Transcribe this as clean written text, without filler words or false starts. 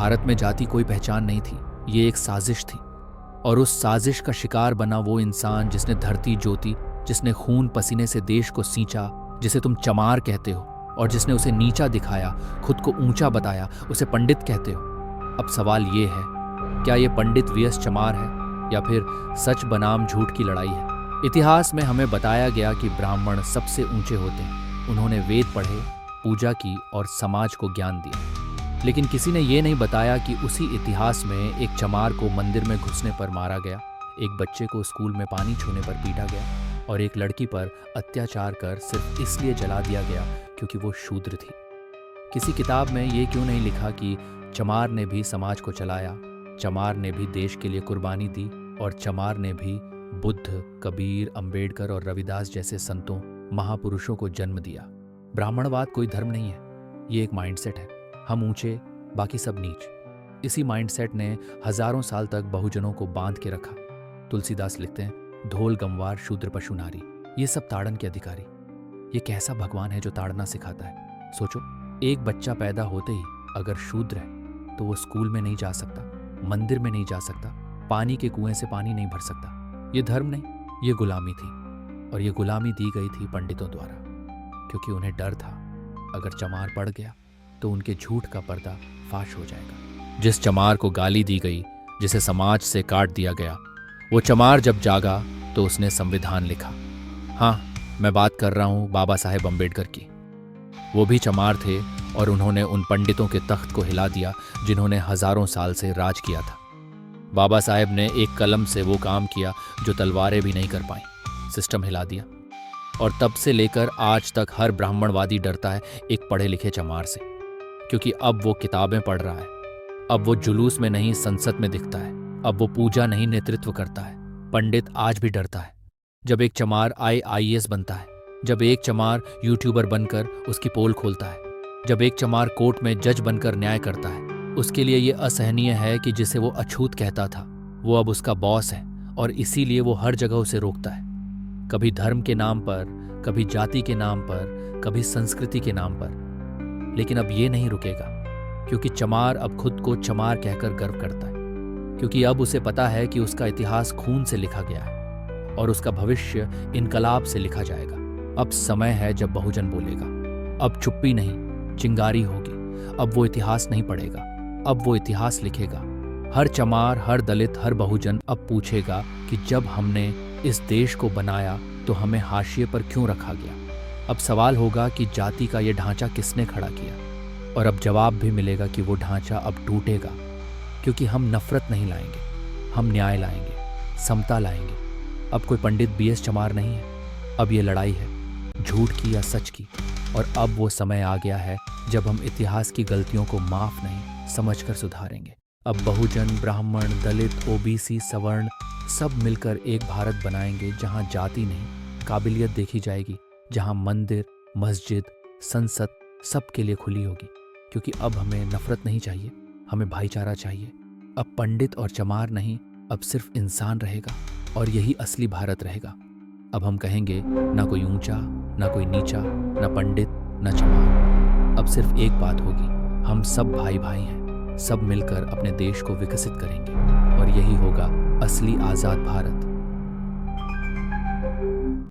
भारत में जाति कोई पहचान नहीं थी, ये एक साजिश थी। और उस साजिश का शिकार बना वो इंसान जिसने धरती जोती, जिसने खून पसीने से देश को सींचा, जिसे तुम चमार कहते हो, और जिसने उसे नीचा दिखाया, खुद को ऊंचा बताया, उसे पंडित कहते हो। अब सवाल ये है, क्या ये पंडित वीएस चमार है या फिर सच बनाम झूठ की लड़ाई है? इतिहास में हमें बताया गया कि ब्राह्मण सबसे ऊंचे होते हैं। उन्होंने वेद पढ़े, पूजा की और समाज को ज्ञान दिया। लेकिन किसी ने ये नहीं बताया कि उसी इतिहास में एक चमार को मंदिर में घुसने पर मारा गया, एक बच्चे को स्कूल में पानी छूने पर पीटा गया और एक लड़की पर अत्याचार कर सिर्फ इसलिए जला दिया गया क्योंकि वो शूद्र थी। किसी किताब में ये क्यों नहीं लिखा कि चमार ने भी समाज को चलाया, चमार ने भी देश के लिए कुर्बानी दी और चमार ने भी बुद्ध, कबीर, अंबेडकर और रविदास जैसे संतों, महापुरुषों को जन्म दिया। ब्राह्मणवाद कोई धर्म नहीं है, ये एक माइंडसेट है। हम ऊंचे, बाकी सब नीच। इसी माइंडसेट ने हजारों साल तक बहुजनों को बांध के रखा। तुलसीदास लिखते हैं, ढोल गंवार शूद्र पशु नारी, ये सब ताड़न के अधिकारी। ये कैसा भगवान है जो ताड़ना सिखाता है? सोचो, एक बच्चा पैदा होते ही अगर शूद्र है तो वो स्कूल में नहीं जा सकता, मंदिर में नहीं जा सकता, पानी के कुएं से पानी नहीं भर सकता। ये धर्म नहीं, ये गुलामी थी। और ये गुलामी दी गई थी पंडितों द्वारा, क्योंकि उन्हें डर था अगर चमार पड़ गया तो उनके झूठ का पर्दा फाश हो जाएगा। जिस चमार को गाली दी गई, जिसे समाज से काट दिया गया, वो चमार जब जागा तो उसने संविधान लिखा। हाँ, मैं बात कर रहा हूँ बाबा साहेब अम्बेडकर की। वो भी चमार थे और उन्होंने उन पंडितों के तख्त को हिला दिया जिन्होंने हजारों साल से राज किया था। बाबा साहेब ने एक कलम से वो काम किया जो तलवारें भी नहीं कर पाई, सिस्टम हिला दिया। और तब से लेकर आज तक हर ब्राह्मणवादी डरता है एक पढ़े लिखे चमार से, क्योंकि अब वो किताबें पढ़ रहा है, अब वो जुलूस में नहीं संसद में दिखता है, अब वो पूजा नहीं नेतृत्व करता है। पंडित आज भी डरता है। जब एक चमार आईएएस बनता है, जब एक चमार यूट्यूबर बनकर उसकी पोल खोलता है, जब एक चमार कोर्ट में जज बनकर न्याय करता है, उसके लिए ये असहनीय है कि जिसे वो अछूत कहता था वो अब उसका बॉस है और इसीलिए वो हर जगह उसे रोकता है। कभी धर्म के नाम पर, कभी जाति के नाम पर, कभी संस्कृति के नाम पर। लेकिन अब ये नहीं रुकेगा, क्योंकि चमार अब खुद को चमार कहकर गर्व करता है, क्योंकि अब उसे पता है कि उसका इतिहास खून से लिखा गया है और उसका भविष्य इनकलाब से लिखा जाएगा। अब समय है जब बहुजन बोलेगा। अब चुप्पी नहीं, चिंगारी होगी। अब वो इतिहास नहीं पढ़ेगा, अब वो इतिहास लिखेगा। हर चमार, हर दलित, हर बहुजन अब पूछेगा कि जब हमने इस देश को बनाया तो हमें हाशिए पर क्यों रखा गया। अब सवाल होगा कि जाति का ये ढांचा किसने खड़ा किया, और अब जवाब भी मिलेगा कि वो ढांचा अब टूटेगा, क्योंकि हम नफरत नहीं लाएंगे, हम न्याय लाएंगे, समता लाएंगे। अब कोई पंडित बीएस चमार नहीं है, अब ये लड़ाई है झूठ की या सच की। और अब वो समय आ गया है जब हम इतिहास की गलतियों को माफ नहीं समझकर सुधारेंगे। अब बहुजन, ब्राह्मण, दलित, ओबीसी, सवर्ण सब मिलकर एक भारत बनाएंगे जहां जाति नहीं, काबिलियत देखी जाएगी, जहां मंदिर, मस्जिद, संसद सबके लिए खुली होगी। क्योंकि अब हमें नफरत नहीं चाहिए, हमें भाईचारा चाहिए। अब पंडित और चमार नहीं, अब सिर्फ इंसान रहेगा और यही असली भारत रहेगा। अब हम कहेंगे ना कोई ऊंचा, ना कोई नीचा, ना पंडित, ना चमार। अब सिर्फ एक बात होगी, हम सब भाई भाई हैं, सब मिलकर अपने देश को विकसित करेंगे और यही होगा असली आजाद भारत।